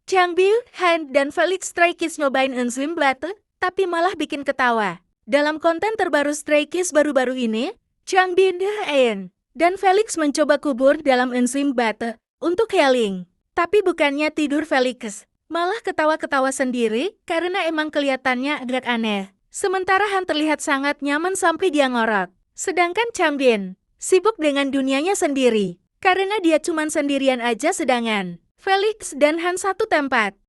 Changbin, Han, dan Felix Stray Kids nyobain enzim Blade, tapi malah bikin ketawa. Dalam konten terbaru Stray Kids baru-baru ini, Changbin, Han, dan Felix mencoba kubur dalam enzim Blade untuk healing. Tapi bukannya tidur Felix, malah ketawa-ketawa sendiri karena emang kelihatannya agak aneh. Sementara Han terlihat sangat nyaman sampai dia ngorok. Sedangkan Changbin sibuk dengan dunianya sendiri, karena dia cuman sendirian aja sedangkan Felix dan Han satu tempat.